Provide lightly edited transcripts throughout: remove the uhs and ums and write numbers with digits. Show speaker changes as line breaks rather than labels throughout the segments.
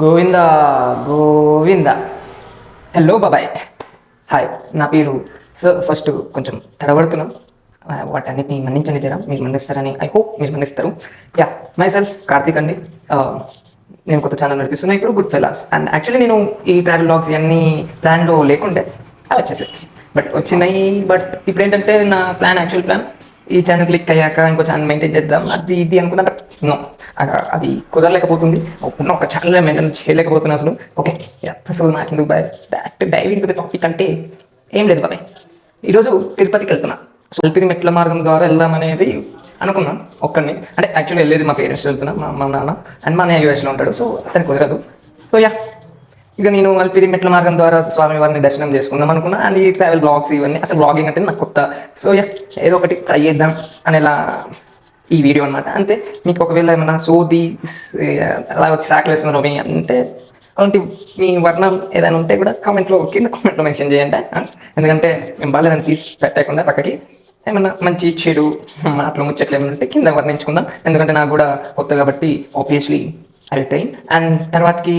Govinda Govinda. Hello బాబాయ్. Hi, నా పేరు. సో ఫస్ట్ కొంచెం తడబడుతున్నాం, వాటన్నిటిని మన్నించండి జరా. మీరు మన్నిస్తారని ఐ హోప్ మీరు మన్నిస్తారు. యా, మై సెల్ఫ్ కార్తీక్ అండి. నేను కొత్త ఛానల్ నడిపిస్తున్నా ఇప్పుడు, గుడ్ ఫెలాస్. అండ్ యాక్చువల్లీ నేను ఈ ట్రావెల్ బ్లాగ్స్ ఇవన్నీ ప్లాన్లో లేకుంటే అవి వచ్చేసాయి, బట్ వచ్చినాయి. బట్ ఇప్పుడు ఏంటంటే నా యాక్చువల్ ప్లాన్ ఈ ఛానల్ క్లిక్ అయ్యాక ఇంకో ఛానల్ మెయింటైన్ చేద్దాం అది ఇది అనుకున్నా, బట్ నో, అది కుదరలేకపోతుంది. ఉన్న ఒక ఛానల్ మెయింటైన్ చేయలేకపోతున్నా అసలు. ఓకే, అసలు నాకు ఎందుకు బాయ్ డైవింగ్ ద టాపిక్ అంటే ఏం లేదు బాబాయ్. ఈరోజు తిరుపతికి వెళ్తున్నా. సో అల్పిరి మెట్ల మార్గం ద్వారా వెళ్దామనేది అనుకున్నాం ఒక్కడిని. అంటే యాక్చువల్లీ వెళ్ళేది మా పేరెంట్స్ వెళ్తున్నా, మా అమ్మ నాన్న అండ్ మా అన్నయ్య యూఎస్లో ఉంటాడు. సో అతనికి కుదరదు. సో యా, ఇక నేను అల్పిరి మెట్ల మార్గం ద్వారా స్వామివారిని దర్శనం చేసుకుందాం అనుకున్నా. అండ్ ఈ ట్రావెల్ బ్లాగ్స్ ఇవన్నీ, అసలు బ్లాగింగ్ అంటే నాకు కొత్త. సో యా, ఏదో ఒకటి ట్రై చేద్దాం అనేలా ఈ వీడియో అనమాట. అంతే. మీకు ఒకవేళ ఏమన్నా సోది అలా వచ్చి రాకలేస్తున్నారు మీ అంటే అలాంటి మీ వర్ణం ఏదైనా ఉంటే కూడా కామెంట్లో మెన్షన్ చేయండి. ఎందుకంటే మేము బాగాలేదని తీసి పెట్టకుండా పక్కకి ఏమన్నా మంచి చెడు మాటలు ముచ్చట్లు ఏమైనా ఉంటే కింద వర్ణించుకుందాం. ఎందుకంటే నాకు కూడా కొత్త కాబట్టి ఆబ్వియస్లీ ఐ ట్రైన్. అండ్ తర్వాతకి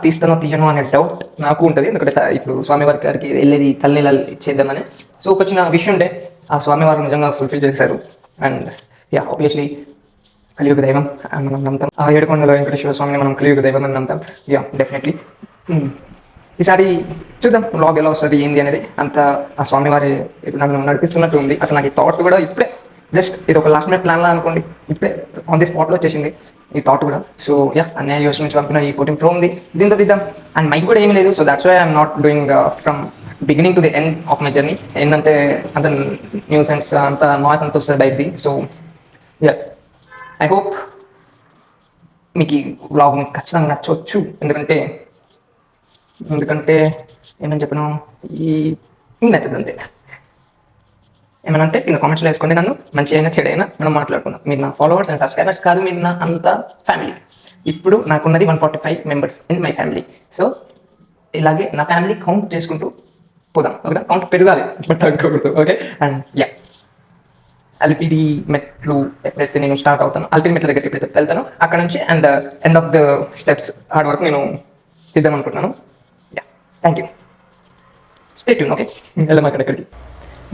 తీస్తానో తీయను అనే డౌట్ నాకు ఉంటుంది. ఎందుకంటే ఇప్పుడు స్వామివారి గారికి వెళ్ళేది తల్లినీళ్ళు ఇచ్చేద్దామని. సో ఒక చిన్న విషయం ఉండే, ఆ స్వామివారు నిజంగా ఫుల్ఫిల్ చేశారు. అండ్ యా, ఆబ్వియస్లీ కలియుగ దైవం మనం నమ్ముతాం. ఆ ఏడుకొండల వెంకటేశ్వర స్వామిని మనం కలియుగ దైవం అని నమ్ముతాం. Yeah, definitely. ఈసారి చూద్దాం బ్లాగ్ ఎలా వస్తుంది ఏంది అనేది. అంత ఆ స్వామివారి ఇప్పుడు నన్ను నడిపిస్తున్నట్టు ఉంది. అసలు నాకు ఈ థాట్ కూడా ఇప్పుడే జస్ట్ ఇది ఒక లాస్ట్ మినిట్ ప్లాన్లా అనుకోండి, ఇప్పుడే ఆన్ ది స్పాట్లో వచ్చేసింది ఈ థాట్ కూడా. సో యా, అన్నయ్య యూఎస్ నుంచి పంపిన ఈ 14 Pro ఉంది, దీంతో తీద్దాం. అండ్ మైక్ కూడా ఏమీ లేదు. So that's why I'm not doing from beginning to the end of my journey. ఏంటంటే అంత న్యూస్ అండ్ అంత నాయిస్ అంత వస్తుంది బయటది. సో యా, ఐ హోప్ మీకు ఈ వ్లాగ్ మీకు ఖచ్చితంగా నచ్చవచ్చు. ఎందుకంటే ఏమని చెప్పను, ఈ నచ్చదు అంతే. ఏమైనా అంటే కింద కామెంట్స్లో వేసుకోండి. నన్ను మంచి అయినా చెడు అయినా మనం మాట్లాడుకుందాం. మీరు నా ఫాలోవర్స్ అండ్ సబ్స్క్రైబర్స్ కాదు, మీరు నా అంత ఫ్యామిలీ. ఇప్పుడు నాకున్నది 145 members in my family. So ఇలాగే నా ఫ్యామిలీ కౌంట్ చేసుకుంటూ పోదాం. ఓకే, కౌంట్ పెరగాలి బట్ తగ్గకూడదు. ఓకే. అండ్ యా, అల్పిరి మెట్లు ఎప్పుడైతే నేను స్టార్ట్ అవుతాను, అల్పిరి మెట్ల దగ్గరికి ఎప్పుడైతే వెళ్తాను, అక్కడ నుంచి and end of the steps hard వరకు నేను తీద్దాం అనుకుంటున్నాను. Yeah, thank you. Stay tune. Okay, వెళ్దాం అక్కడికి.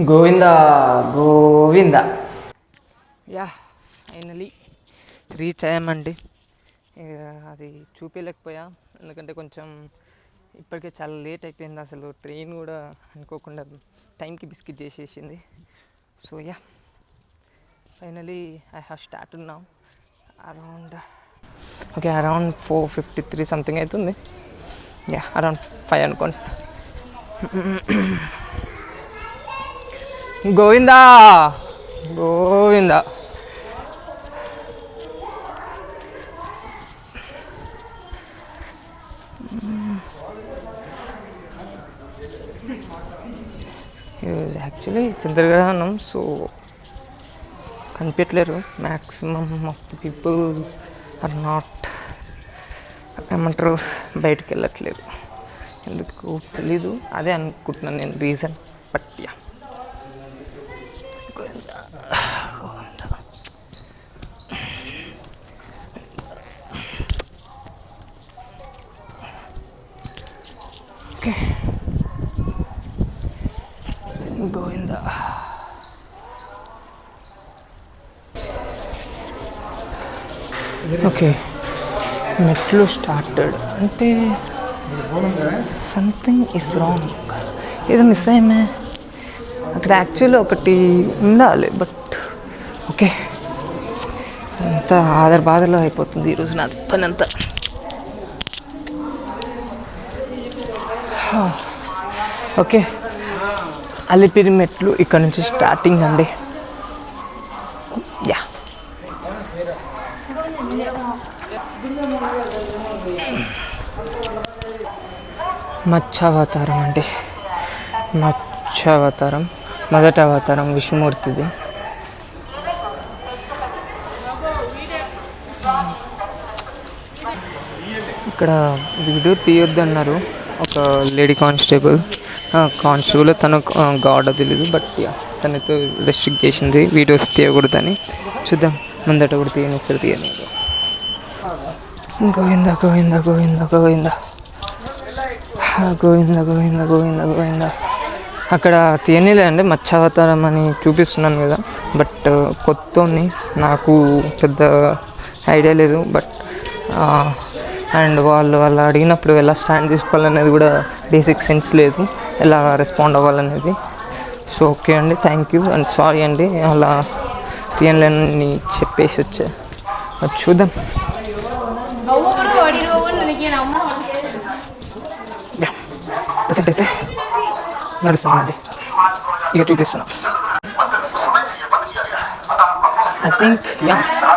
Govinda Govinda. Yeah, finally reach అయ్యామండి. అది చూపించలేకపోయా, ఎందుకంటే కొంచెం ఇప్పటికే చాలా లేట్ అయిపోయింది. అసలు ట్రైన్ కూడా అనుకోకుండా టైంకి బిస్కెట్ చేసేసింది. So yeah, finally I have started now. Around 4:53 something అవుతుంది. యా, అరౌండ్ 5 అనుకోండి. గోవిందా గోవిందా. యాక్చువల్లీ చంద్రగ్రహణం, సో కనిపించలేరు. Maximum of the people are not, ఏమంటారు, బయటకు వెళ్ళట్లేదు. ఎందుకు తెలీదు, అదే అనుకుంటున్నాను నేను reason. But yeah, okay. Govinda. Okay, మెట్లు స్టార్టెడ్ అంటే సంథింగ్ ఇస్ రాంగ్. ఏదో మిస్ అయ్యామే అక్కడ. యాక్చువల్లీ ఒకటి ఉండాలి, బట్ ఓకే. అంత ఆదర బాధలో అయిపోతుంది ఈరోజు నా పని అంతా. ఓకే, అలిపిరి మెట్లు ఇక్కడ నుంచి స్టార్టింగ్ అండి. యా, మత్స్యావతారం అండి. మత్స్యావతారం మొదటి అవతారం విష్ణుమూర్తిది. ఇక్కడ వీడియో తీయొద్దు అన్నారు ఒక లేడీ కానిస్టేబుల్. తను గాడ్ తెలీదు, బట్ తనతో రెస్ట్రిక్ట్ చేసింది వీడియోస్ తీయకూడదని. చూద్దాం, ముందట కూడా తీయనిస్తారు తీయని. గోవింద గోవింద గోవింద గోవింద గోవింద గోవింద గోవింద గోవింద. అక్కడ తీయనిలేదండి మత్స్యావతారం అని చూపిస్తున్నాను కదా, బట్ కొత్తని నాకు పెద్ద ఐడియా లేదు. బట్ అండ్ వాళ్ళు అడిగినప్పుడు ఎలా స్టాండ్ తీసుకోవాలనేది కూడా బేసిక్ సెన్స్ లేదు, ఎలా రెస్పాండ్ అవ్వాలనేది. సో ఓకే అండి, థ్యాంక్ యూ అండ్ సారీ అండి అలా తీయలేని చెప్పేసి వచ్చా. చూద్దాం. ప్రజెంట్ అయితే నడుస్తున్నాండి, ఇక చూపిస్తున్నాం. ఐ థింక్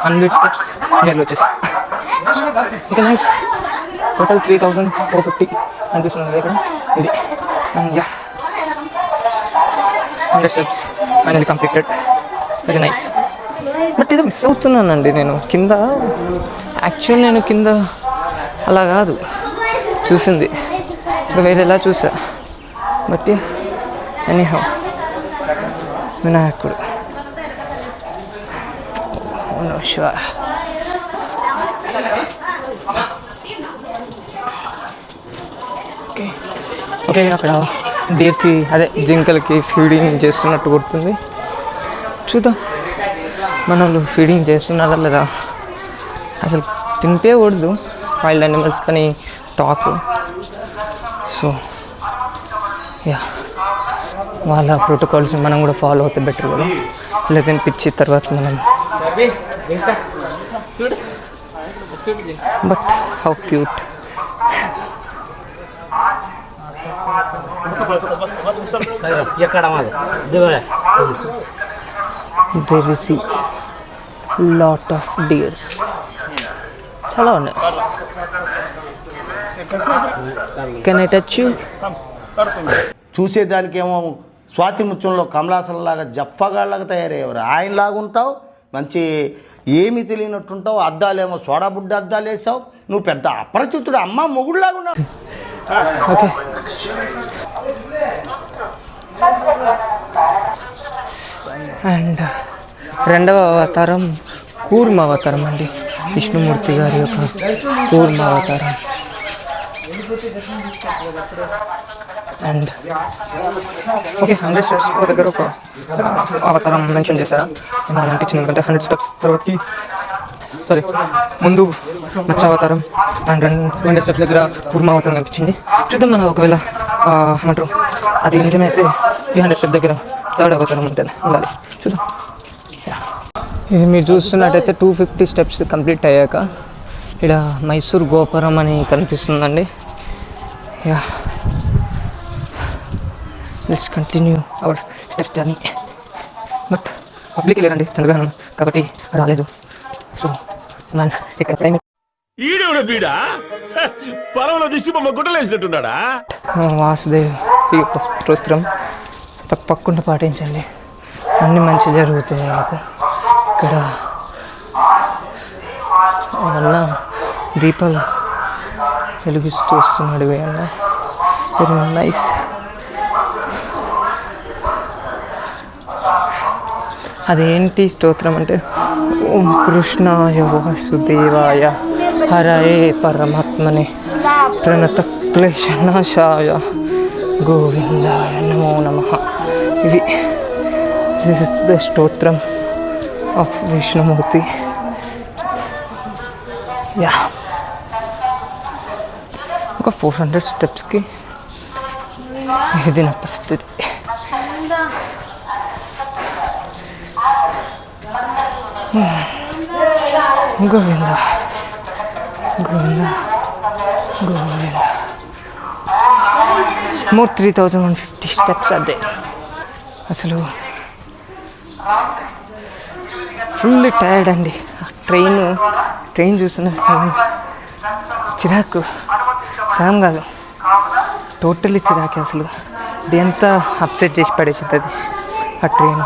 100 స్టెప్స్ నేర్లు వచ్చేసి ఇంకా నైస్. టోటల్ 3450 అనిపిస్తుంది ఇక్కడ ఇది. And 100 steps finally completed. Very nice. But ఏదో మిస్ అవుతున్నానండి నేను కింద. యాక్చువల్ నేను కింద అలా కాదు చూసింది, వేరేలా చూసా. బట్ ఎనీహౌ వినాయకుడు శివ. ఓకే అక్కడ డేస్కి అదే జింకలకి ఫీడింగ్ చేస్తున్నట్టు గుర్తుంది. చూద్దాం మన వాళ్ళు ఫీడింగ్ చేస్తున్నారా లేదా. అసలు తినిపేయకూడదు వైల్డ్ యానిమల్స్ కానీ టాక్. సో యా వాళ్ళ ప్రోటోకాల్స్ మనం కూడా ఫాలో అవుతే బెటర్ కదా, ఇలా తినిపించి తర్వాత మనం. But how cute. There is a lot of deers. చాలా ఉన్నాయి. Can I touch you?
చూసేదానికేమో Swathi ముత్యంలో కమలాసనలాగా జఫ్ఫగాళ్ళగా తయారయ్యేవారు. ఆయనలాగా ఉంటావు, మంచి ఏమీ తెలియనట్టుంటావు. అద్దాలేమో సోడా బుడ్డ అద్దాలు వేసావు. నువ్వు పెద్ద అపరిచితుడు, అమ్మ మొగుడులాగా ఉన్నావు.
ఓకే అండ్ రెండవ అవతారం కూర్మ అవతారం అండి, విష్ణుమూర్తి గారి యొక్క కూర్మ అవతారం. అండ్ ఓకే 100 స్టెప్స్ దగ్గర ఒక అవతారం మెన్షన్ చేశారా నాకు అనిపించింది. ఎందుకంటే 100 స్టెప్స్ తర్వాతకి ముందు మత్స్యావతారం అండ్ 200 స్టెప్స్ దగ్గర కూర్మ అవతారం అనిపించింది. చూద్దాం మనం ఒకవేళ ఏమంటారు అది నిజమైతే 300 స్టెప్ దగ్గర థర్డ్ అవతారం ఉంటుంది ఉండాలి. చూద్దాం. ఇది మీరు చూస్తున్నట్టయితే 250 స్టెప్స్ కంప్లీట్ అయ్యాక ఇక్కడ మైసూర్ గోపురం అని కనిపిస్తుందండి. Yeah let's continue our steps journey. But public లేరండి చంద్రగ్రహణం కాబట్టి రాలేదు. సో మనం ఇక్కడ క్లైమేట్ వాసుదేవ్ ఈ యొక్క స్తోత్రం తప్పకుండా పాటించండి, అన్నీ మంచి జరుగుతాయి నాకు. ఇక్కడ వల్ల దీపాలు వెలిగిస్తూ వస్తున్నాడు వేయండి. Very nice. అదేంటి స్తోత్రం అంటే ఓం కృష్ణాయ వాసుదేవాయ హరయే పరమాత్మనే ప్రణత క్లేశనాశాయ గోవిందాయ నమో నమః. ఇది దిస్ ఇస్ ద స్తోత్రం ఆఫ్ విష్ణుమూర్తి. యా ఒక 400 స్టెప్స్కి ఇది నా పరిస్థితి. గోవింద గోవింద గోవింద. మోర్ 3150 స్టెప్స్ అదే. అసలు ఫుల్ టైర్డ్ అండి. ట్రైన్ చూస్తున్న సగం చిరాకు, సగం కాదు టోటల్లీ చిరాకు. అసలు ఇది ఎంత అప్సెట్ చేసి పడేసింది ఆ ట్రైన్.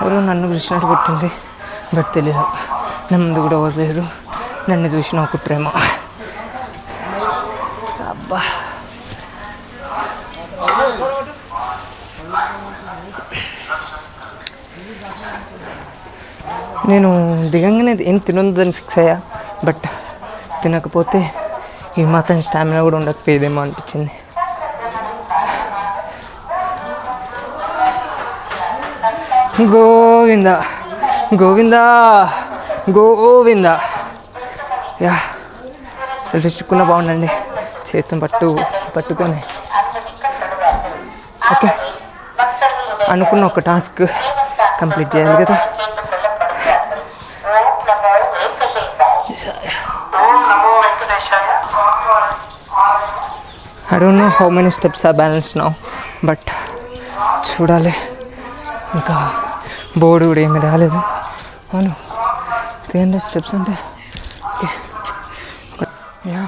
ఎవరో నన్ను పిలిచినట్టు కొట్టింది, బట్ తెలియదు. నా ముందు కూడా ఎవరు లేరు, నన్ను చూసిన ఒక ప్రేమ. అబ్బా నేను దిగంగానే ఏం తినొద్దని ఫిక్స్ అయ్యా, బట్ తినకపోతే ఈ మాత్రం స్టామినా కూడా ఉండకపోయేదేమో అనిపించింది. Govinda Govinda Govinda. Yeah, selfie stick ఉన్న బాగుండండి, చేతిని పట్టుకొని. ఓకే, అనుకున్న ఒక టాస్క్ కంప్లీట్ చేయాలి కదా. I don't know how many steps are balanced now, but చూడాలి. ఇంకా బోర్డు కూడా ఏమి రాలేదు. అవును, 300 స్టెప్స్ అంటే ఓకే. యా,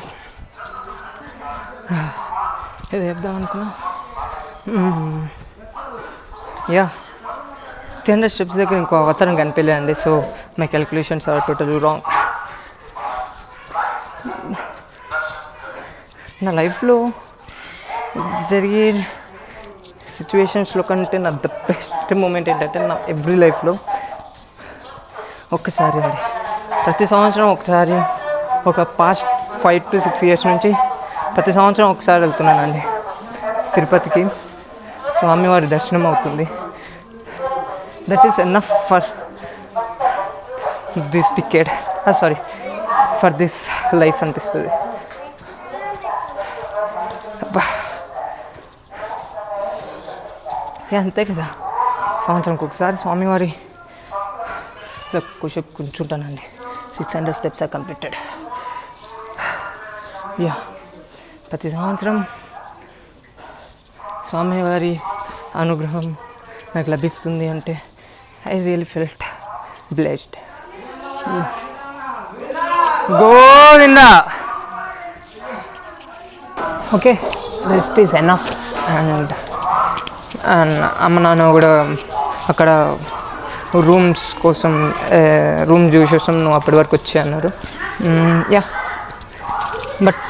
ఇది చెప్దాం అనుకున్నా. యా, 300 స్టెప్స్ దగ్గర ఇంకో అవతారం కనిపించలేదండి. So my calculations are total wrong. నా లైఫ్లో జరిగే సిచ్యువేషన్స్లో కంటే నా ద బెస్ట్ మూమెంట్ ఏంటంటే, నా ఎవ్రీ లైఫ్లో ఒక్కసారి అండి, ప్రతి సంవత్సరం ఒకసారి, ఒక పాస్ట్ 5 to 6 years నుంచి ప్రతి సంవత్సరం ఒకసారి వెళ్తున్నానండి తిరుపతికి. స్వామివారి దర్శనం అవుతుంది. That is enough for this ticket, for this life అనిపిస్తుంది. అంతే కదా, సంవత్సరంకి ఒకసారి స్వామివారి కూర్చుంటానండి. 600 స్టెప్స్ ఆర్ కంప్లీటెడ్. యా, ప్రతి సంవత్సరం స్వామివారి అనుగ్రహం నాకు లభిస్తుంది అంటే I really felt blessed. Govinda. Okay, rest is enough. And అమ్మ నాన్న కూడా అక్కడ రూమ్స్ కోసం రూమ్ చూసేసాం, నువ్వు అప్పటి వరకు వచ్చి అన్నారు. యా, బట్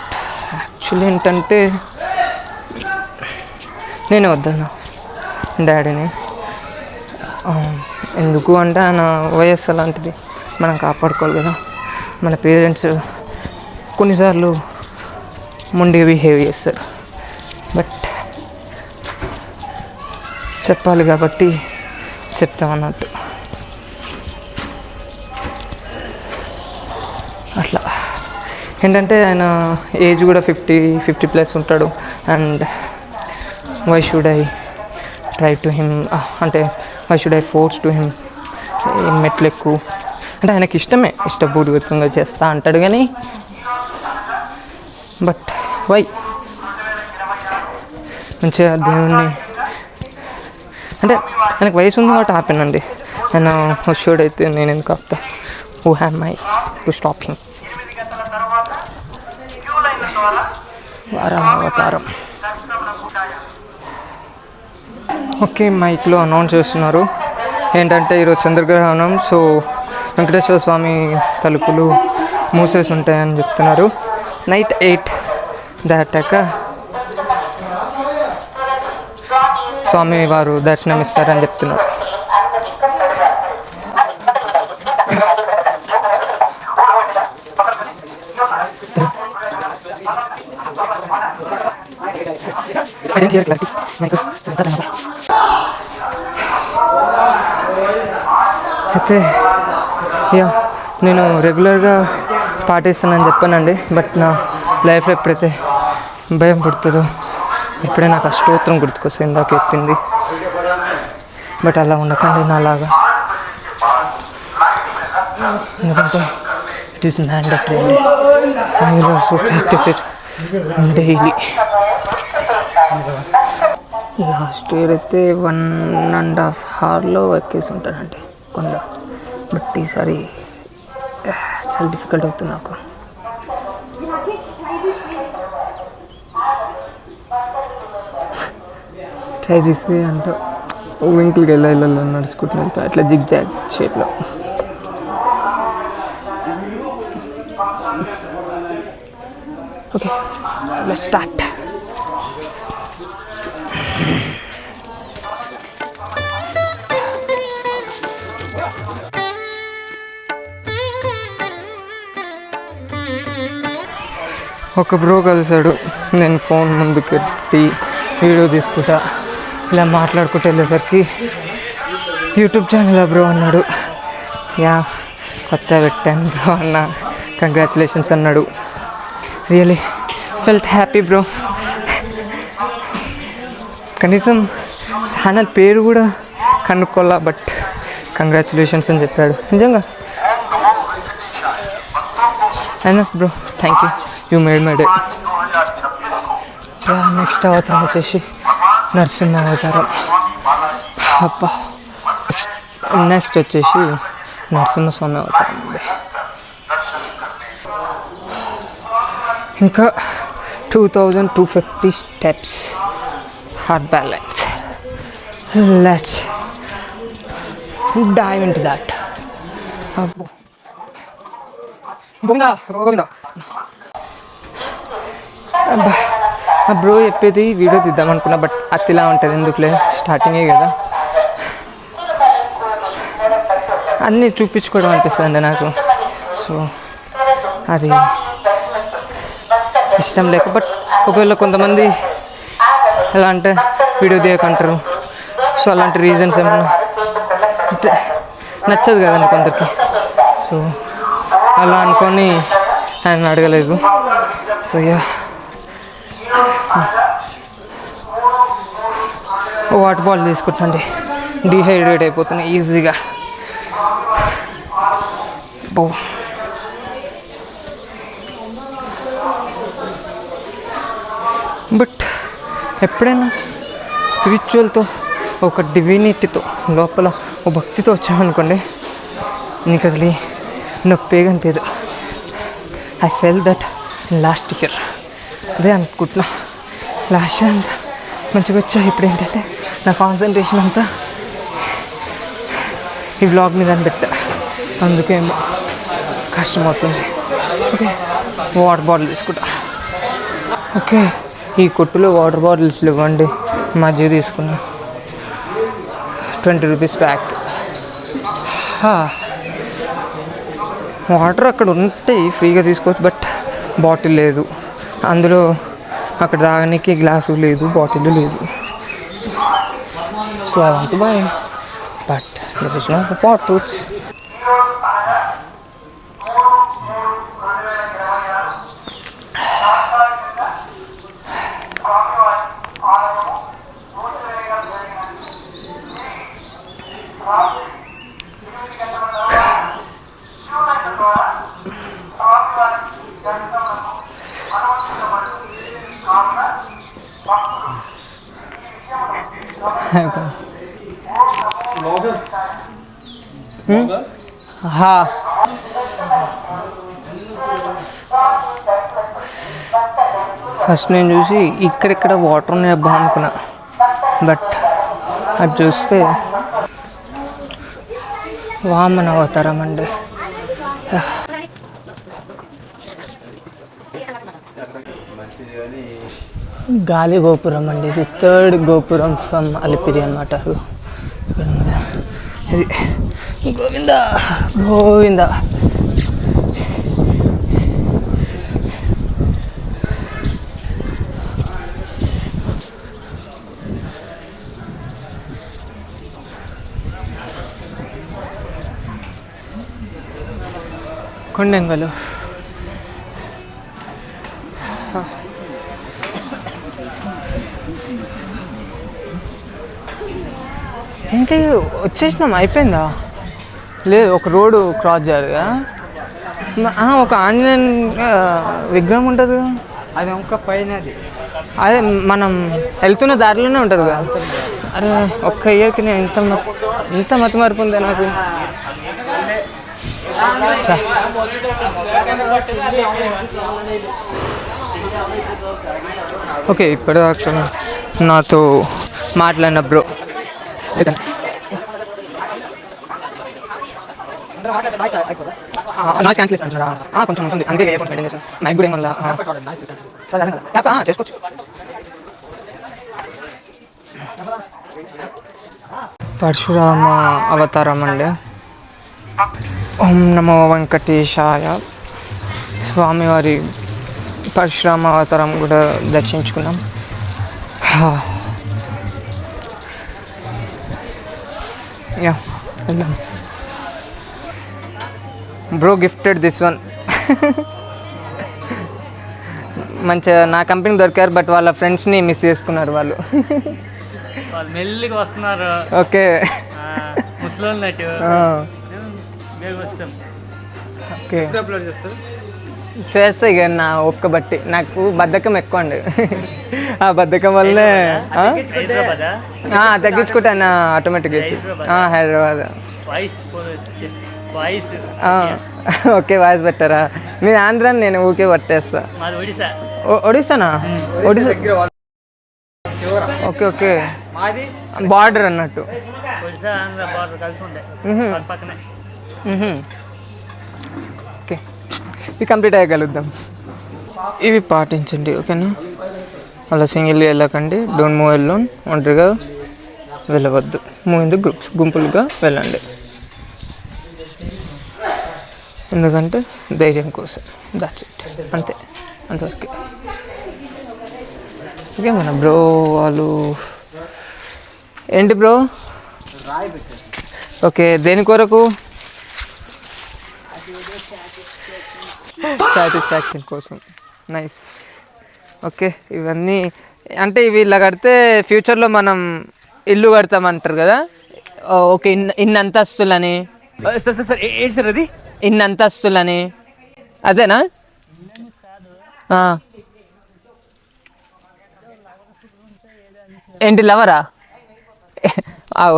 యాక్చువల్లీ ఏంటంటే నేనే వద్దన్నా డాడీని. ఎందుకు అంటే ఆయన వయస్సు అలాంటిది, మనం కాపాడుకోవాలి కదా. మన పేరెంట్స్ కొన్నిసార్లు మొండిగా బిహేవ్ చేస్తారు, బట్ చెప్పాలి కాబట్టి చెప్తామన్నట్టు. అట్లా ఏంటంటే ఆయన ఏజ్ కూడా 50+ ఉంటాడు. And why should I try to him, అంటే why should I force to him మెట్లు ఎక్కువ అంటే ఆయనకి ఇష్టమే, ఇష్టపూర్వకంగా చేస్తా అంటాడు. కానీ బట్ వై మంచిగా దేవుణ్ణి అంటే ఆయనకు వయసు ఉంది కాబట్టి ఆపానండి. ఆయన షూడ్ అయితే నేను ఎందుకు ఆపుతా? Who am I to stop him. వారం అవతారం. ఓకే, మైక్లో అనౌన్స్ చేస్తున్నారు ఏంటంటే ఈరోజు చంద్రగ్రహణం. సో వెంకటేశ్వర స్వామి తలుపులు మూసేసి ఉంటాయని చెప్తున్నారు. నైట్ 8 దాటాక స్వామి వారు దర్శనం ఇస్తారని చెప్తున్నారు. అయితే యా, నేను రెగ్యులర్గా పాటిస్తానని చెప్పానండి. బట్ నా లైఫ్లో ఎప్పుడైతే భయం పుడుతుందో ఇప్పుడే నాకు ఆ స్తోత్రం గుర్తుకొస్తుంది, ఇందాక చెప్పింది. బట్ అలా ఉండకండి నాలాగా, ఎందుకంటే ఇట్ ఈస్ మ్యాండటరీ అండి. I will also practice it daily. Last year అయితే 1.5 hourలో ఎక్కేసి ఉంటానండి కొండ. బట్ ఈసారి చాలా డిఫికల్ట్ అవుతుంది నాకు. ట్రై దిస్ వే అంటే వింకులకి వెళ్ళాలి నడుచుకుంటూ వెళ్తా, అట్లా జిగ్ జాగ్ షేప్లో. Okay, let's start. ఒక బ్రో కలిసాడు. నేను ఫోన్ ముందుకు పెట్టి వీడియో తీసుకుంటా ఇలా మాట్లాడుకుంటూ వెళ్ళేసరికి యూట్యూబ్ ఛానల్ బ్రో అన్నాడు. యా కొత్త పెట్టాను బ్రో అన్న, కంగ్రాచులేషన్స్ అన్నాడు. Really felt happy bro. కనీసం ఛానల్ పేరు కూడా కనుక్కోలా, బట్ కంగ్రాచులేషన్స్ అని చెప్పాడు. నిజంగా enough bro, thank you made my day. Next అవతారం వచ్చేసి నరసింహ అవతారం. అబ్బా, నెక్స్ట్ వచ్చేసి నరసింహస్వామి అవతారం అండి. ఇంకా 2250 steps, heart balance. Let's dive into that. అబ్బో గోవిందా గోవిందా. అబ్బా ఆ బ్రో చెప్పేది వీడియో తీద్దాం అనుకున్నా, బట్ అతిలా ఉంటుంది ఎందుకులే, స్టార్టింగే కదా, అన్నీ చూపించుకోవడం అనిపిస్తుంది నాకు. సో అది ఇష్టం లేక, బట్ ఒకవేళ కొంతమంది ఎలా అంటే వీడియో తీయకంటారు, సో అలాంటి రీజన్స్ ఏమన్నా నచ్చదు కదండి కొందరికి. సో అలా అనుకొని ఆయన అడగలేదు. సో యా, వాటర్ బాటిల్ తీసుకుంటాండి, డీహైడ్రేట్ అయిపోతున్నాయి ఈజీగా. బో బట్ ఎప్పుడైనా స్పిరిచువల్తో, ఒక డివినిటీతో, లోపల ఒక భక్తితో వచ్చామనుకోండి, నీకు అసలు నొప్పే అంతేదు. I felt that last year, అదే అనుకుంటున్నా. లాస్ట్ ఇయర్ అంతా మంచిగా వచ్చా, ఇప్పుడు ఏంటంటే నా కాన్సన్ట్రేషన్ అంతా ఈ వ్లాగ్ మీద అని పెట్టా, అందుకేమో కష్టమవుతుంది. ఓకే, వాటర్ బాటిల్ తీసుకుంటా. ఓకే, ఈ కొట్టులో వాటర్ బాటిల్స్ ఇవ్వండి, మధ్య తీసుకున్నా, 20 రూపీస్ ప్యాక్. వాటర్ అక్కడ ఉంటాయి ఫ్రీగా తీసుకోవచ్చు, బట్ బాటిల్ లేదు అందులో. అక్కడ తాగడానికి గ్లాసు లేదు, బాటిల్ లేదు. So I want to buy, but that is not the bottles. हाँ ఫస్ట్ నేను చూసి ఇక్కడెక్కడ వాటర్ ఉన్నాయి అబ్బా అనుకున్నా, బట్ అది చూస్తే వామన అవతారం అండి. గాలి గోపురం అండి, ఇది 3rd గోపురం ఫ్రమ్ అలిపిరి అన్నమాట. ఇది గోవింద గోవింద. కొండంగలు ఇంకా వచ్చేసినాం, అయిపోయిందా? లేదు, ఒక రోడ్డు క్రాస్ చేయాలి కదా. ఒక ఆంజనేయ విగ్రహం ఉంటుంది కదా, అది ఇంకా పైన, అదే మనం వెళ్తున్న దారిలోనే ఉంటుంది కదా. అరే ఒక్క ఇయర్కి నేను ఎంత మతిమరుపు ఉందా నాకు. ఓకే, ఇప్పటిదాకా నాతో మాట్లాడిన బ్రో నాయిస్ క్యాన్సిలేషన్ అంటున్నారా? కొంచెం ఉంటుంది, అందుకే ఇయర్ ఫోన్స్ మెయింటైన్ చేశాను. మైక్ కూడా ఏమన్నా చేసుకోవచ్చు. పరశురామ అవతారం అండి. ఓం నమో వెంకటేశాయ. స్వామివారి పరశురామ అవతారం కూడా దర్శించుకున్నాం. యా వెళ్దాం. Bro gifted this one. మంచిగా నా కంపెనీ దొరికారు, బట్ వాళ్ళ ఫ్రెండ్స్ని మిస్ చేసుకున్నారు వాళ్ళు.
మెల్లిగా వస్తున్నారు.
ఓకే
ముసలోళ్ళనట్టు
ఓకే చేస్తా ఇక నా ఒక్క బట్టి. నాకు బద్ధకం ఎక్కువ అండి. ఆ బద్ధకం వల్లనే తగ్గించుకుంటాను ఆటోమేటిక్గా. హైదరాబాద్. ఓకే వాయిస్ పెట్టారా? మీ ఆంధ్ర, నేను ఊకే పట్టేస్తా. ఒడిశానా? ఒడిశా. ఓకే ఓకే బార్డర్ అన్నట్టు. ఓకే ఇవి కంప్లీట్ అయ్యగలుగుతాం. ఇవి పాటించండి ఓకేనా? అలా సింగిల్గా వెళ్ళకండి. Don't move alone. ఒంటరిగా వెళ్ళవద్దు. మూవ్ ఇన్ ది గ్రూప్స్, గుంపులుగా వెళ్ళండి. ఎందుకంటే ధైర్యం కోసం. దాట్స్ ఇట్, అంతే, అంతవరకు. ఓకే మన బ్రో వాళ్ళు ఏంటి బ్రో? ఓకే దేని కొరకు? సాటిస్ఫాక్షన్ కోసం. నైస్. ఓకే ఇవన్నీ అంటే ఇవి ఇలా కడితే ఫ్యూచర్లో మనం ఇల్లు కడతామంటారు కదా. ఓకే ఇన్ని అంతస్తులని, ఇన్ని అంతస్తులని అదేనా? ఏంటి లవరా?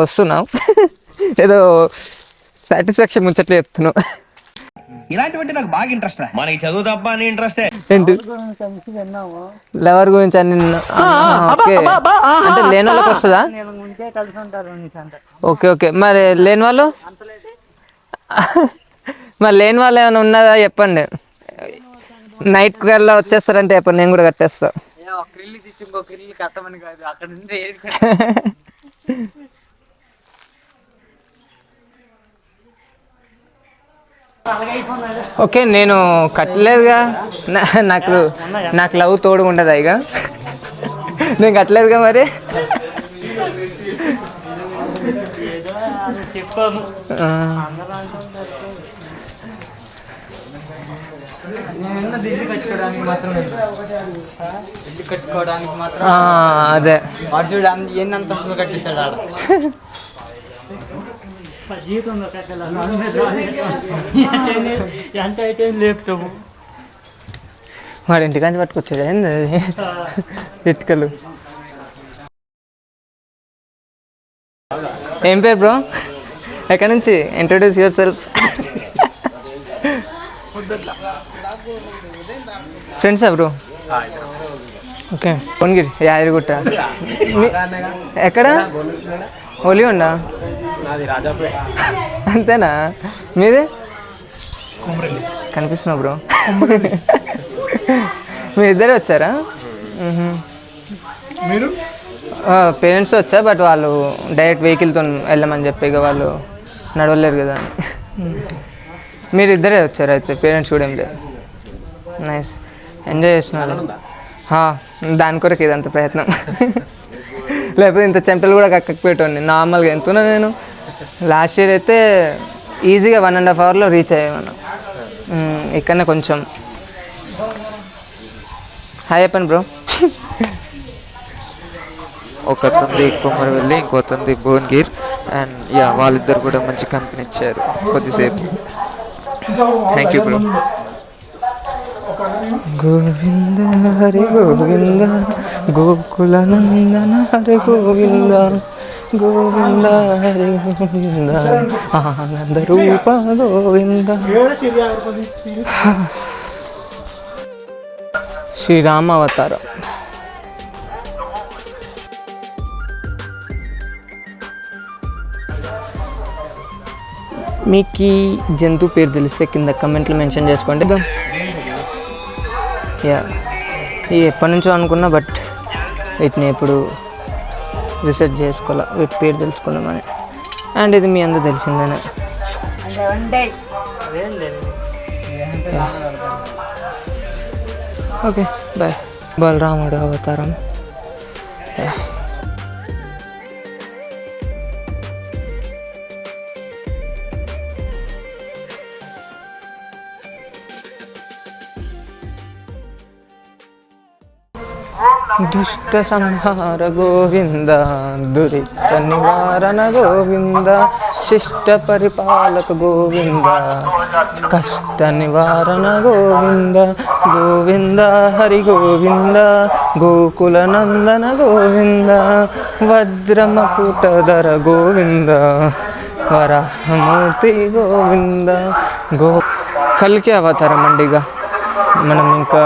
వస్తున్నావు ఏదో సాటిస్ఫాక్షన్ ముచ్చట్లు చెప్తున్నావు.
ఇలాంటివంటే నాకు బాగా ఇంట్రెస్ట్. మనకి చదువు తప్ప అని ఇంట్రెస్ట్
ఏంటి? లవర్ గురించి అని. ఓకే అంటే లేని వాళ్ళకి వస్తుందా? ఓకే ఓకే మరి లేని వాళ్ళు, మరి లేని వాళ్ళు ఏమైనా ఉన్నదా చెప్పండి. నైట్ కల్లా వచ్చేస్తారంటే చెప్పండి, నేను కూడా కట్టేస్తా. ఓకే నేను కట్టలేదుగా. నాకు లవ్ తోడు ఉండదా ఇక? నేను కట్టలేదుగా మరి. అదే వాడు చూడ ఎన్ని అంతస్తులు కట్టిస్తాడు ఆడ.
లేపుతాము
వాడి ఇంటికాంచి పట్టుకొచ్చాడు ఏంది అది ఇటుకలు. ఏం పేరు బ్రో? ఎక్కడి నుంచి? Introduce your self. ఫ్రెండ్సా బ్రో? ఓకే కొనగిరి యాదగిరిగుట్ట. ఎక్కడ? ఒలిగొండ. అంతేనా? మీదే కనిపిస్తున్నా బ్రో. మీ ఇద్దరే వచ్చారా?
మీరు
పేరెంట్స్ వచ్చా, బట్ వాళ్ళు డైరెక్ట్ వెహికల్తో వెళ్ళమని చెప్పి ఇక వాళ్ళు నడవలేరు కదా అని. మీరు ఇద్దరే వచ్చారు అయితే, పేరెంట్స్ కూడా ఏం లేదు. నైస్ ఎంజాయ్ చేస్తున్నారు. దాని కొరకు ఇదంత ప్రయత్నం. లేకపోతే ఇంత చెంపలు కూడా కక్కకపోయేటోండి నార్మల్గా. ఎంతున్నా నేను లాస్ట్ ఇయర్ అయితే ఈజీగా 1.5 అవర్లో రీచ్ అయ్యాను. ఇక్కడనే కొంచెం హాయ్ చెప్పండి బ్రో.
ఒక తంది కొమరవెల్లి, ఇంకో తంది భువనగిర్. అండ్ యా వాళ్ళిద్దరు కూడా మంచి కంపెనీ ఇచ్చారు కొద్దిసేపు. Thank you bro.
Govinda Hari Govinda గోకుల నందన హరి గోవింద గోవింద హరి గోవింద ఆనంద రూప గోవింద. శ్రీరామ అవతారం. మీకు ఈ జంతువు పేరు తెలిస్తే కింద కమెంట్లు మెన్షన్ చేసుకోండి. యా ఇది ఎప్పటి నుంచో అనుకున్నా, బట్ వీటిని ఎప్పుడు రీసెర్చ్ చేసుకోవాలా, వీటి పేరు తెలుసుకుందామని. అండ్ ఇది మీ అందరూ తెలిసిందేనే. Okay bye. బలరాముడు అవతారం. దుష్ట సంహార గోవింద, దురిత నివారణ గోవింద, శిష్ట పరిపాలక గోవింద, కష్ట నివారణ గోవింద, గోవింద హరి గోవింద, గోకుల నందన గోవింద, వజ్రమకుటధర గోవింద, వరాహమూర్తి గోవింద. కల్కి అవతారం అండి. ఇక మనం ఇంకా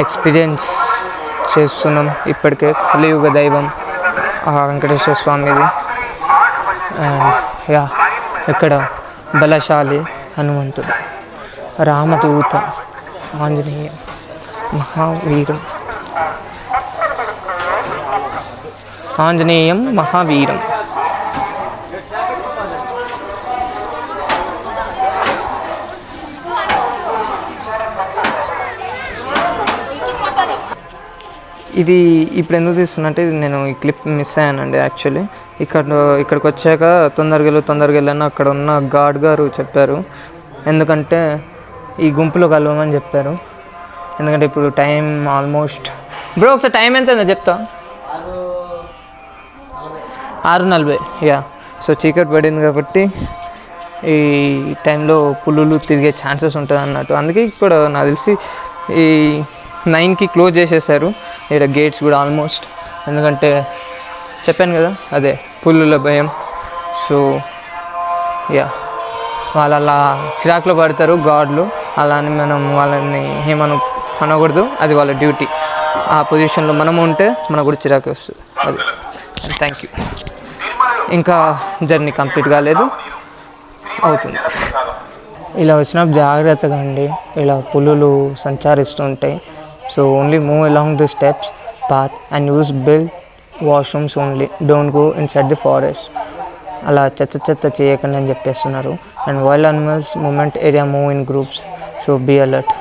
ఎక్స్పీరియన్స్ చేస్తున్నాం ఇప్పటికే. కలియుగ దైవం వెంకటేశ్వర స్వామిది. అండ్ యా, ఇక్కడ బలశాలి హనుమంతుడు, రామదూత, ఆంజనేయ, మహావీరం, ఆంజనేయం మహావీరం. ఇది ఇప్పుడు ఎందుకు తీస్తున్నట్టే, నేను ఈ క్లిప్ మిస్ అయ్యానండి యాక్చువల్లీ. ఇక్కడికి వచ్చాక తొందరగా వెళ్ళని అక్కడ ఉన్న గార్డ్ గారు చెప్పారు. ఎందుకంటే ఈ గుంపులో కలవమని చెప్పారు. ఎందుకంటే ఇప్పుడు టైం ఆల్మోస్ట్, బ్రో ఒకసారి టైం ఎంత చెప్తా, 6:40. యా, సో చీకటి పడింది కాబట్టి ఈ టైంలో పులులు తిరిగే ఛాన్సెస్ ఉంటుంది అన్నట్టు. అందుకే ఇక్కడ నాకు తెలిసి ఈ 9కి క్లోజ్ చేసేసారు ఇక్కడ గేట్స్ కూడా ఆల్మోస్ట్. ఎందుకంటే చెప్పాను కదా, అదే పుల్లుల భయం. సో యా, వాళ్ళు అలా చిరాకులో పడతారు గాడ్లు. అలా అని మనం వాళ్ళని అనకూడదు, అది వాళ్ళ డ్యూటీ. ఆ పొజిషన్లో మనం ఉంటే మనకు కూడా చిరాకు వస్తుంది. అది. Thank you. ఇంకా జర్నీ కంప్లీట్ కాలేదు, అవుతుంది. ఇలా వచ్చినప్పుడు జాగ్రత్తగా అండి, ఇలా పులులు సంచరిస్తూ ఉంటాయి. So only move along the steps path and use build washrooms only, don't go inside the forest. అలా చెత్త చేయకండి అని చెప్పేస్తున్నారు. And wild animals moment area move in groups, so be alert.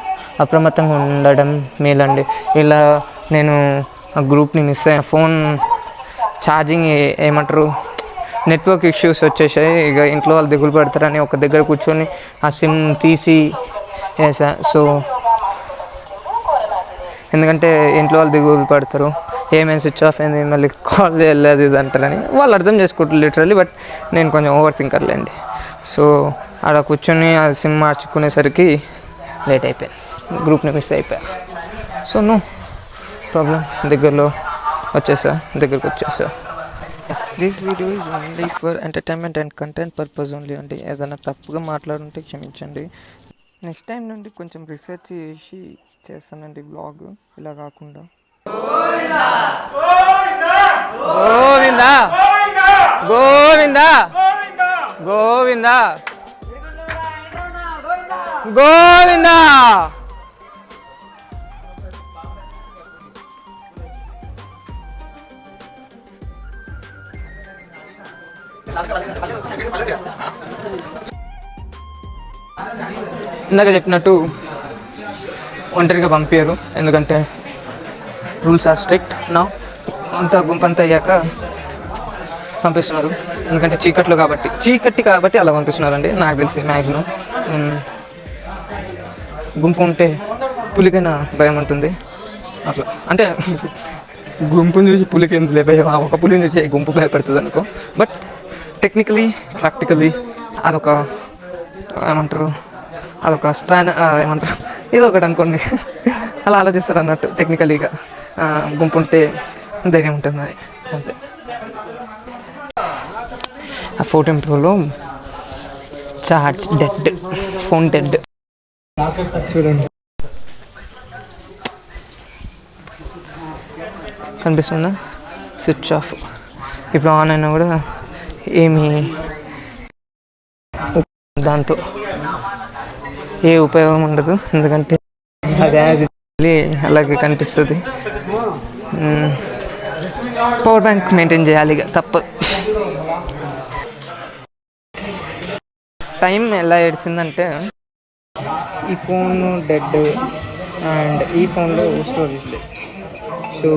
అప్రమత్తంగా ఉండడం మేలండి. ఇలా నేను ఆ గ్రూప్ని మిస్ అయ్యా. ఫోన్ ఛార్జింగ్ ఏమంటారు, నెట్వర్క్ ఇష్యూస్ వచ్చేసాయి. ఇక ఇంట్లో వాళ్ళు దిగులు పడతారని ఒక దగ్గర కూర్చొని ఆ సిమ్ తీసి వేసా. సో ఎందుకంటే ఇంట్లో వాళ్ళు దిగులు పడతారు, ఏమేమి స్విచ్ ఆఫ్ అయింది, మళ్ళీ కాల్ చేయలేదు ఇది అంటారని. వాళ్ళు అర్థం చేసుకుంటారు లిటరల్లీ. బట్ నేను కొంచెం ఓవర్ థింకర్లేండి. సో అలా కూర్చొని ఆ సిమ్ మార్చుకునేసరికి లేట్ అయిపోయింది, గ్రూప్ని మిస్ అయిపోయా. సో నో ప్రాబ్లం, దగ్గరికి వచ్చేసా.
This video is only for entertainment and content purpose only అండి. ఏదైనా తప్పుగా మాట్లాడుంటే క్షమించండి. నెక్స్ట్ టైం నుండి కొంచెం రీసెర్చ్ చేసి చేస్తానండి బ్లాగ్, ఇలా కాకుండా.
గోవిందా గోవిందా గోవిందా గోవిందా. ఇందాక చెప్పినట్టు ఒంటరిగా పంపారు, ఎందుకంటే రూల్స్ ఆర్ స్ట్రిక్ట్ నా. అంతా గుంపంతా అయ్యాక పంపిస్తున్నారు, ఎందుకంటే చీకటి కాబట్టి అలా పంపిస్తున్నారండి నాకు తెలిసి. మ్యాక్సిమం గుంపు ఉంటే పులికైనా భయం ఉంటుంది అట్లా. అంటే గుంపుని చూసి పులికి ఎందుకు భయం, ఒక పులిని చూసి గుంపు భయపడుతుంది అనుకో. బట్ టెక్నికలీ ప్రాక్టికలీ అదొక ఏమంటారు ఏదో ఒకటి అనుకోండి, అలా ఆలోచిస్తారు అన్నట్టు. టెక్నికలీగా గుంపు ఉంటే ధైర్యం ఉంటుంది, అది అంతే. ఆ ఫోటో ఇంప్రూవ్లో చార్జ్ డెడ్, ఫోన్ డెడ్ చూడండి, కనిపిస్తుందా? Switch off. ఇప్పుడు ఆన్ అయినా కూడా ఏమీ దాంతో ఏ ఉపయోగం ఉండదు, ఎందుకంటే అది అలాగే కనిపిస్తుంది. పవర్ బ్యాంక్ మెయింటైన్ చేయాలి, ఇక తప్పదు. టైం ఎలా ఏడిసిందంటే ఈ ఫోన్ డెడ్,
అండ్ ఈ ఫోన్లో స్టోరేజ్ లేదు. సో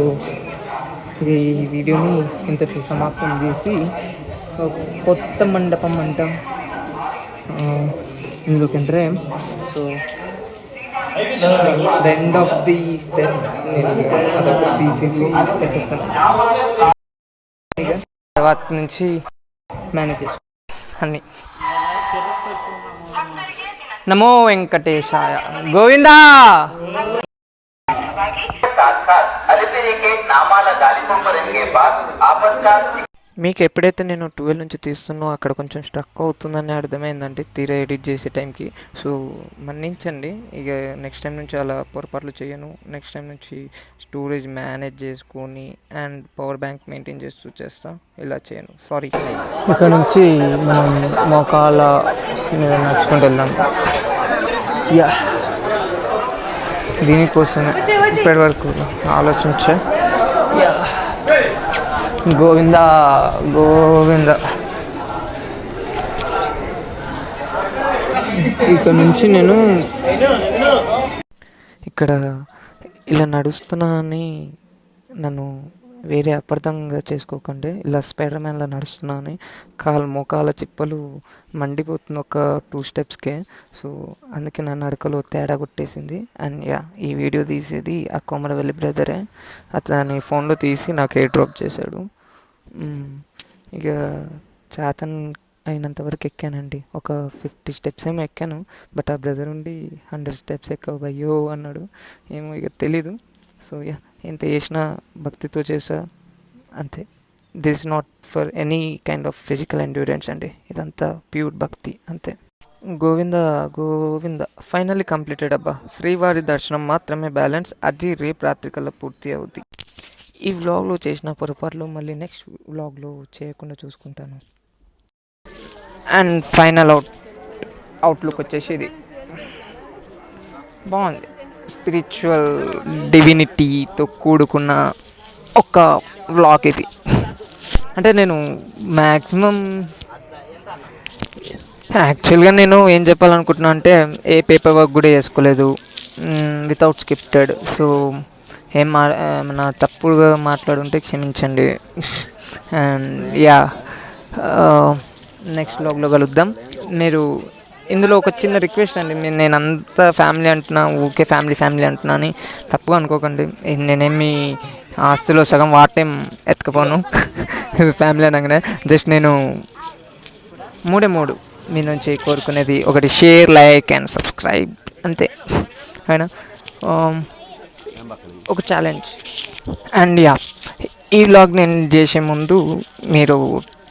ఈ వీడియోని ఇంతతో సమాప్తం చేసి ఒక కొత్త మండపం అంటాం ఇందులోకి enter. So the end of the steps నేను అదొక తీసేసి పెట్టేస్తాను. తర్వాత నుంచి మేనేజ్ చేస్తాను అన్నీ. నమో వెంకటేశాయ గోవిందా. మీకు ఎప్పుడైతే నేను 12 నుంచి తీస్తున్నో అక్కడ కొంచెం స్ట్రక్ అవుతుందని అర్థమైందండి తీరా ఎడిట్ చేసే టైంకి. సో మన్నించండి, ఇక నెక్స్ట్ టైం నుంచి అలా పొరపాట్లు చేయను. నెక్స్ట్ టైం నుంచి స్టోరేజ్ మేనేజ్ చేసుకొని అండ్ పవర్ బ్యాంక్ మెయింటైన్ చేస్తూ చేస్తా, ఇలా చేయను. సారీ. ఇక్కడ నుంచి మనం మోకాల మీద నడుచుకుంటూ వెళ్దాం. యా, దీనికోసమే ఇప్పటి వరకు ఆలోచించా. గోవింద గోవింద. ఇక్కడ నుంచి నేను ఇక్కడ ఇలా నడుస్తున్నా అని నన్ను వేరే అపార్థంగా చేసుకోకండి. ఇలా స్పైడర్ మ్యాన్లా నడుస్తున్నా అని మోకాల చిప్పలు మండిపోతుంది ఒక 2 స్టెప్స్కే. సో అందుకే నా నడకలో తేడా కొట్టేసింది. అండ్ యా, ఈ వీడియో తీసేది ఆ కొమరవెల్లి బ్రదరే. అతని ఫోన్లో తీసి నాకు ఎయిర్ డ్రాప్ చేశాడు. ఇక చేతన్ అయినంత వరకు ఎక్కానండి. ఒక 50 స్టెప్స్ ఏమో ఎక్కాను. బట్ ఆ బ్రదర్ ఉండి 100 స్టెప్స్ ఎక్కవు అయ్యో అన్నాడు. ఏమో ఇక తెలీదు. సో యా, ఎంత చేసినా భక్తితో చేసా అంతే. This is not for any kind of physical endurance అండి, ఇదంతా ప్యూర్ భక్తి అంతే. గోవింద గోవింద. ఫైనల్లీ కంప్లీటెడ్ అబ్బా. శ్రీవారి దర్శనం మాత్రమే బ్యాలెన్స్, అది రేపు రాత్రికల్లా పూర్తి అవుద్ది. ఈ వ్లాగ్లో చేసిన పొరపాట్లు మళ్ళీ నెక్స్ట్ వ్లాగ్లో చేయకుండా చూసుకుంటాను. అండ్ ఫైనల్ అవుట్లుక్ వచ్చేసి ఇది బాగుంది. స్పిరిచువల్ డివినిటీతో కూడుకున్న ఒక వ్లాగ్ ఇది. అంటే నేను మ్యాక్సిమం యాక్చువల్గా నేను ఏం చెప్పాలనుకుంటున్నా అంటే ఏ పేపర్ వర్క్ కూడా చేసుకోలేదు, వితౌట్ స్క్రిప్టెడ్. సో ఏమన్నా తప్పుడుగా మాట్లాడుంటే క్షమించండి. అండ్ యా, నెక్స్ట్ వ్లాగ్లో కలుద్దాం. మీరు ఇందులో ఒక చిన్న రిక్వెస్ట్ అండి, నేను అంతా ఫ్యామిలీ అంటున్నా, ఊకే ఫ్యామిలీ అంటున్నా అని తప్పుగా అనుకోకండి. నేనేమి ఆస్తిలో సగం వాటేం ఎత్తుకపోను ఫ్యామిలీ అనగానే. జస్ట్ నేను 3 మీ నుంచి కోరుకునేది ఒకటి, షేర్, లైక్ అండ్ సబ్స్క్రైబ్ అంతే. అయినా ఒక ఛాలెంజ్. అండ్ యా, ఈ వ్లాగ్ నేను చేసే ముందు మీరు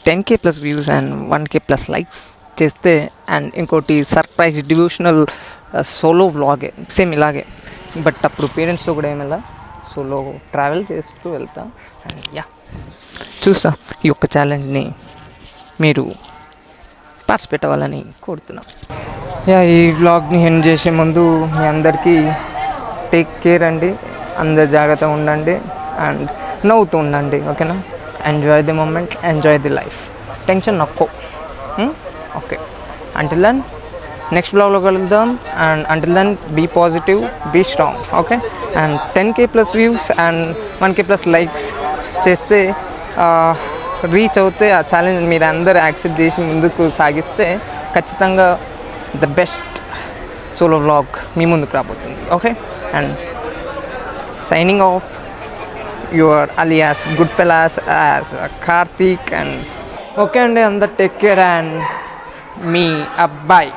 10K+ views and 1K+ likes చేస్తే, అండ్ ఇంకోటి సర్ప్రైజ్ డివోషనల్ సోలో వ్లాగే సేమ్ ఇలాగే. బట్ అప్పుడు పేరెంట్స్తో కూడా ఏమైనా సోలో ట్రావెల్ చేస్తూ వెళ్తా. అండ్ యా, చూస్తా ఈ యొక్క ఛాలెంజ్ని మీరు పార్టిసిపేట్ అవ్వాలని కోరుతున్నాం. యా, ఈ వ్లాగ్ని ఎండ్ చేసే ముందు మీ అందరికీ టేక్ కేర్ అండి, అందరు జాగ్రత్తగా ఉండండి అండ్ నవ్వుతూ ఉండండి, ఓకేనా? Enjoy the moment, enjoy the life, tension నక్కో. ఓకే, అంటిల్ దెన్ నెక్స్ట్ బ్లాగ్లో కలుద్దాం. And until then be positive, be strong, okay? And 10K+ views and 1K+ likes చేస్తే, రీచ్ అవుతే ఆ ఛాలెంజ్ మీరు అందరూ యాక్సెప్ట్ చేసి ముందుకు సాగిస్తే ఖచ్చితంగా ద బెస్ట్ సోలో వ్లాగ్ మీ ముందుకు రాబోతుంది, okay? And signing off your alias good fellas as Karthik. And okay అండి, అందరు టేక్ కేర్ అండ్ మీ అబ్బాయి.